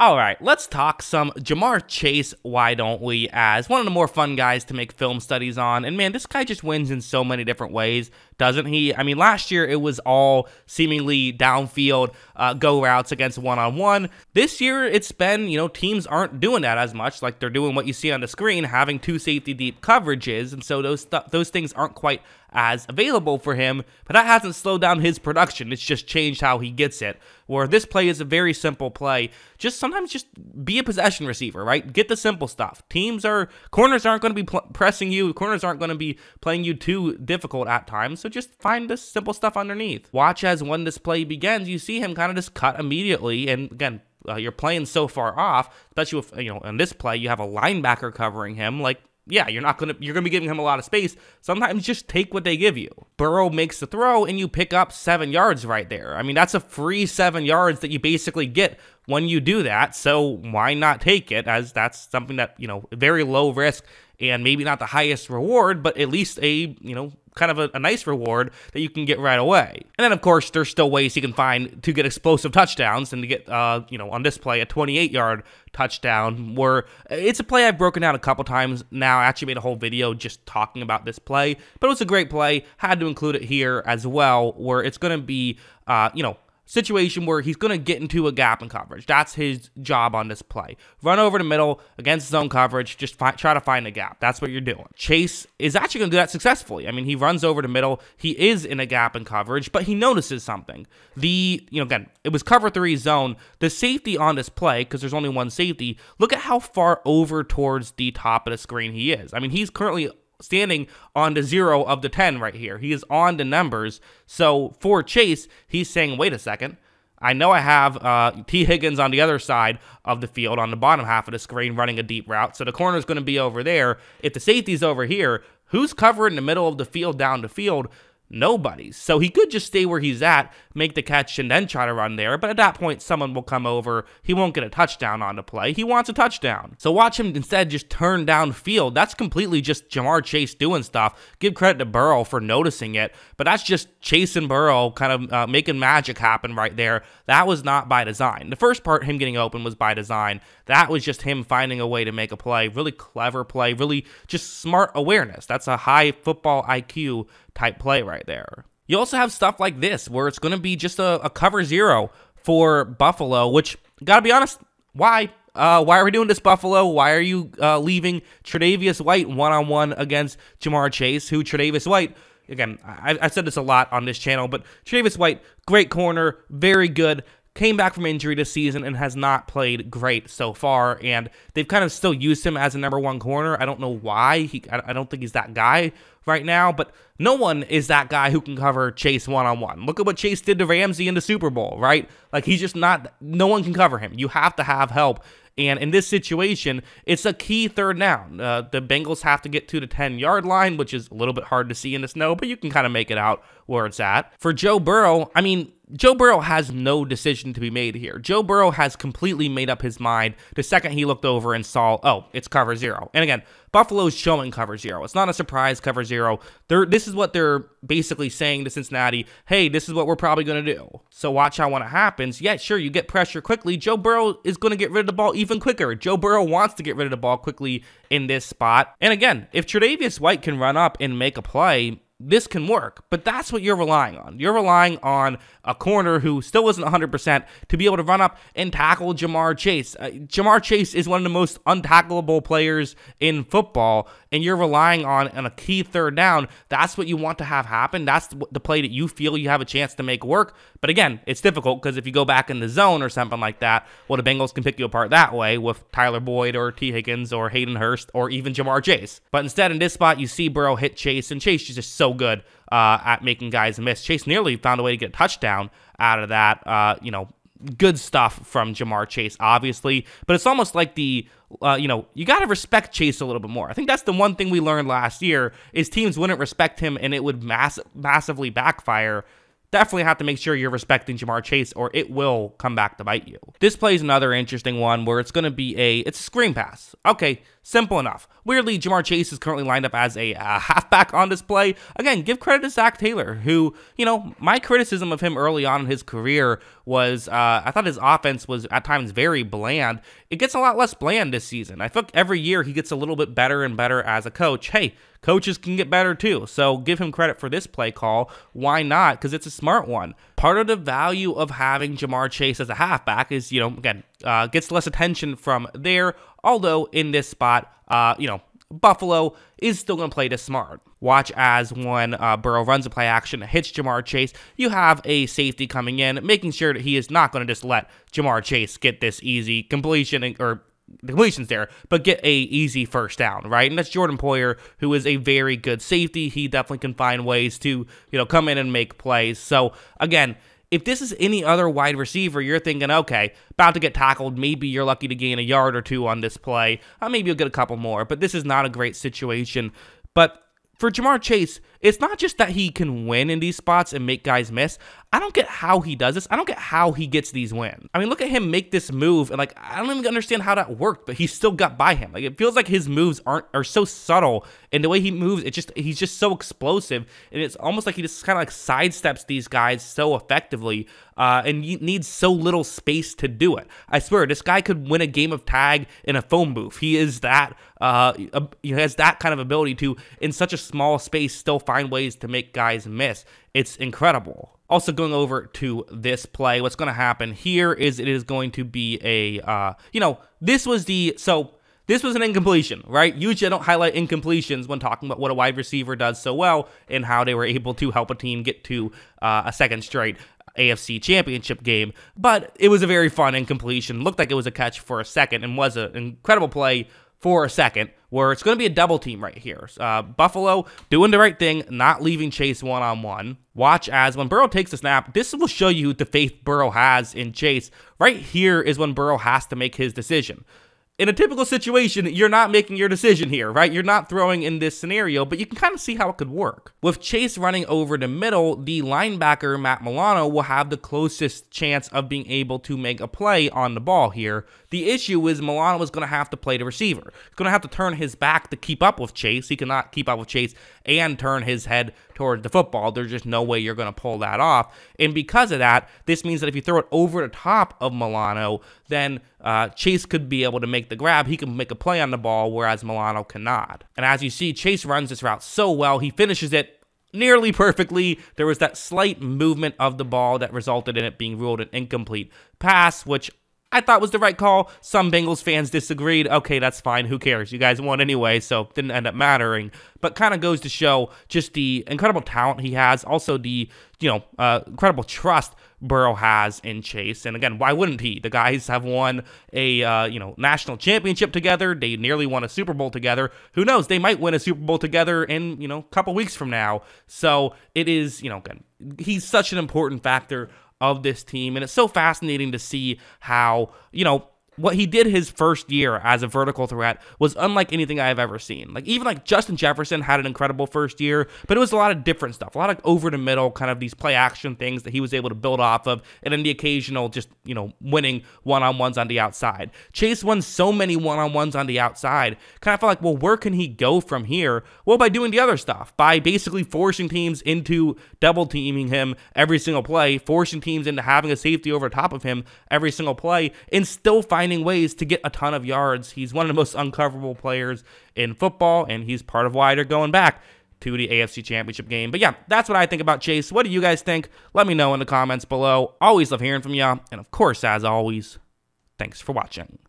All right, let's talk some Ja'Marr Chase, why don't we, as one of the more fun guys to make film studies on. And man, this guy just wins in so many different ways, doesn't he? I mean, last year it was all seemingly downfield go routes against one-on-one. This year it's been, teams aren't doing that as much, like they're doing what you see on the screen, having two safety deep coverages, and so those things aren't quite as available for him, but that hasn't slowed down his production. It's just changed how he gets it, where this play is a very simple play. Sometimes just be a possession receiver, right? Get the simple stuff. Corners aren't going to be pressing you. Corners aren't going to be playing you too difficult at times, so just find the simple stuff underneath. Watch as when this play begins, you see him kind of just cut immediately, and again, you're playing so far off, especially with, in this play, you have a linebacker covering him, yeah, you're gonna be giving him a lot of space. Sometimes just take what they give you. Burrow makes the throw and you pick up 7 yards right there. I mean, that's a free 7 yards that you basically get when you do that. So why not take it, as that's something that, very low risk and maybe not the highest reward, but at least a, kind of a nice reward that you can get right away. And then, of course, there's still ways you can find to get explosive touchdowns and to get, on this play, a 28-yard touchdown, where it's a play I've broken down a couple times now. I actually made a whole video just talking about this play, but it was a great play. Had to include it here as well, where it's going to be, situation where he's going to get into a gap in coverage. That's his job on this play. Run over the middle against zone coverage, just try to find a gap. That's what you're doing. Chase is actually going to do that successfully. I mean, he runs over the middle. He is in a gap in coverage, but he notices something. Again, it was cover 3 zone. The safety on this play, because there's only one safety, look at how far over towards the top of the screen he is. I mean, he's currently standing on the 0 of the 10 right here. He is on the numbers. So for Chase, he's saying, wait a second. I know I have T. Higgins on the other side of the field on the bottom half of the screen running a deep route. So the corner is going to be over there. If the safety's over here, who's covering the middle of the field down the field? Nobody. So he could just stay where he's at, make the catch, and then try to run there. But at that point, someone will come over. He won't get a touchdown on the play. He wants a touchdown. So watch him instead just turn downfield. That's completely just Ja'Marr Chase doing stuff. Give credit to Burrow for noticing it. But that's just Chase and Burrow kind of making magic happen right there. That was not by design. The first part, him getting open, was by design. That was just him finding a way to make a play. Really clever play. Really just smart awareness. That's a high football IQ type play right there. You also have stuff like this, where it's going to be just a cover 0 for Buffalo, which, gotta be honest, why? Why are we doing this, Buffalo? Why are you leaving Tre'Davious White one-on-one against Ja'Marr Chase, who Tre'Davious White, again, I've said this a lot on this channel, but Tre'Davious White, great corner, very good, came back from injury this season and has not played great so far, and they've kind of still used him as a number 1 corner. I don't know why. I don't think he's that guy right now, but no one is that guy who can cover Chase one-on-one. Look at what Chase did to Ramsey in the Super Bowl, right? Like, he's just not, no one can cover him. You have to have help. And in this situation, it's a key 3rd down. The Bengals have to get to the 10-yard line, which is a little bit hard to see in the snow, but you can kind of make it out where it's at. For Joe Burrow, I mean, Joe Burrow has no decision to be made here. Joe Burrow has completely made up his mind the second he looked over and saw, oh, it's cover 0. And again, Buffalo's showing cover 0. It's not a surprise cover 0. This is what they're basically saying to Cincinnati, hey, this is what we're probably going to do. So watch how when it happens, yeah, sure, you get pressure quickly. Joe Burrow is going to get rid of the ball even quicker. Joe Burrow wants to get rid of the ball quickly in this spot. And again, if Tre'Davious White can run up and make a play, this can work, but that's what you're relying on. You're relying on a corner who still isn't 100% to be able to run up and tackle Ja'Marr Chase. Ja'Marr Chase is one of the most untackleable players in football, and you're relying on a key 3rd down. That's what you want to have happen. That's the play that you feel you have a chance to make work. But again, it's difficult because if you go back in the zone or something like that, well, the Bengals can pick you apart that way with Tyler Boyd or T. Higgins or Hayden Hurst or even Ja'Marr Chase. But instead, in this spot, you see Burrow hit Chase, and Chase is just so good at making guys miss. Chase nearly found a way to get a touchdown out of that. Good stuff from Ja'Marr Chase, obviously, but it's almost like you got to respect Chase a little bit more. I think that's the one thing we learned last year is teams wouldn't respect him and it would massively backfire. Definitely have to make sure you're respecting Ja'Marr Chase or it will come back to bite you. This play is another interesting one where it's going to be it's a screen pass. Okay, simple enough. Weirdly, Ja'Marr Chase is currently lined up as a halfback on this play. Again, give credit to Zach Taylor, who, my criticism of him early on in his career was, I thought his offense was at times very bland. It gets a lot less bland this season. I feel like every year he gets a little bit better and better as a coach. Hey, coaches can get better too, so give him credit for this play call. Why not? Because it's a smart one. Part of the value of having Ja'Marr Chase as a halfback is, again, gets less attention from there, although in this spot, Buffalo is still going to play this smart. Watch as when Burrow runs a play action, hits Ja'Marr Chase, you have a safety coming in, making sure that he is not going to just let Ja'Marr Chase get this easy completion, or the completion's there, but get a easy first down, right? And that's Jordan Poyer, who is a very good safety. He definitely can find ways to, come in and make plays. So again, if this is any other wide receiver, you're thinking, okay, about to get tackled, maybe you're lucky to gain a yard or two on this play. Maybe you'll get a couple more, but this is not a great situation. But for Ja'Marr Chase, it's not just that he can win in these spots and make guys miss. I don't get how he does this. I don't get how he gets these wins. I mean, look at him make this move, and I don't even understand how that worked, but he still got by him. It feels like his moves are so subtle, and the way he moves, he's just so explosive, and it's almost like he just kind of sidesteps these guys so effectively, and he needs so little space to do it. I swear, this guy could win a game of tag in a phone booth. He is that, he has that kind of ability to, in such a small space, still find ways to make guys miss. It's incredible. Also, going over to this play, what's going to happen here is it is going to be a, this was an incompletion, right? Usually I don't highlight incompletions when talking about what a wide receiver does so well and how they were able to help a team get to a second straight AFC championship game, but it was a very fun incompletion. Looked like it was a catch for a second and was an incredible play for a second, where it's going to be a double team right here. Buffalo doing the right thing, not leaving Chase one-on-one. Watch as when Burrow takes the snap, this will show you the faith Burrow has in Chase. Right here is when Burrow has to make his decision. In a typical situation, you're not making your decision here, right? You're not throwing in this scenario, but you can kind of see how it could work. With Chase running over the middle, the linebacker, Matt Milano, will have the closest chance of being able to make a play on the ball here. The issue is Milano is going to have to play the receiver. He's going to have to turn his back to keep up with Chase. He cannot keep up with Chase and turn his head towards the football. There's just no way you're going to pull that off. And because of that, this means that if you throw it over the top of Milano, then Chase could be able to make the grab. He can make a play on the ball, whereas Milano cannot. And as you see, Chase runs this route so well. He finishes it nearly perfectly. There was that slight movement of the ball that resulted in it being ruled an incomplete pass, which I thought was the right call. Some Bengals fans disagreed. Okay, that's fine. Who cares? You guys won anyway, so it didn't end up mattering. But kind of goes to show just the incredible talent he has. Also the, incredible trust Burrow has in Chase. And again, why wouldn't he? The guys have won a, national championship together. They nearly won a Super Bowl together. Who knows? They might win a Super Bowl together in, a couple weeks from now. So it is, again, he's such an important factor of this team, and it's so fascinating to see how, what he did his first year as a vertical threat was unlike anything I've ever seen. Even Justin Jefferson had an incredible first year, but it was a lot of different stuff, a lot of over the middle kind of these play action things that he was able to build off of, and then the occasional just, winning one-on-ones on the outside. Chase won so many one-on-ones on the outside. Kind of felt like, well, where can he go from here? Well, by doing the other stuff, by basically forcing teams into double teaming him every single play, forcing teams into having a safety over top of him every single play, and still finding ways to get a ton of yards. He's one of the most uncoverable players in football, and he's part of why they're going back to the AFC Championship game. But yeah, that's what I think about Chase. What do you guys think? Let me know in the comments below. Always love hearing from you. And of course, as always, thanks for watching.